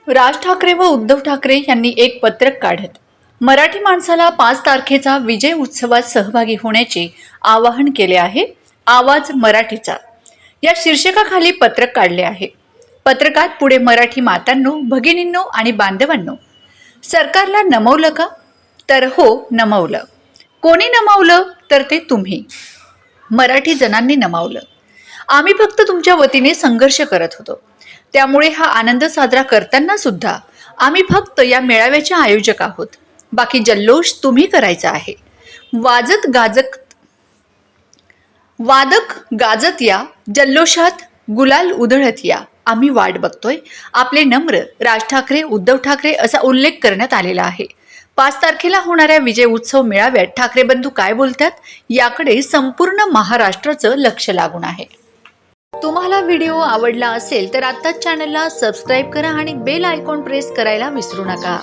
राज ठाकरे व उद्धव ठाकरे यांनी एक पत्रक काढत मराठी माणसाला 5 तारखेचा विजय उत्सवात सहभागी होण्याचे आवाहन केले आहे. आवाज मराठीचा या शीर्षकाखाली पत्रक काढले आहे. पत्रकात पुढे मराठी मातांनो, भगिनींनो आणि बांधवांनो, सरकारला नमवलं का? तर हो, नमवलं. कोणी नमवलं? तर ते तुम्ही मराठी जनांनी नमवलं. आम्ही फक्त तुमच्या वतीने संघर्ष करत होतो. त्यामुळे हा आनंद साजरा करताना सुद्धा आम्ही फक्त या मेळाव्याचे आयोजक आहोत. बाकी जल्लोष तुम्ही करायचा आहे. वादक गाजत या, जल्लोषात गुलाल उधळत या. आम्ही वाट बघतोय. आपले नम्र राज ठाकरे, उद्धव ठाकरे असा उल्लेख करण्यात आलेला आहे. 5 तारखेला होणाऱ्या विजय उत्सव मेळाव्यात ठाकरे बंधू काय बोलतात याकडे संपूर्ण महाराष्ट्राचं लक्ष लागून आहे. तुम्हाला व्हिडिओ आवडला असेल तर आत्ताच चॅनलला सबस्क्राईब करा आणि बेल आयकॉन प्रेस करायला विसरू नका.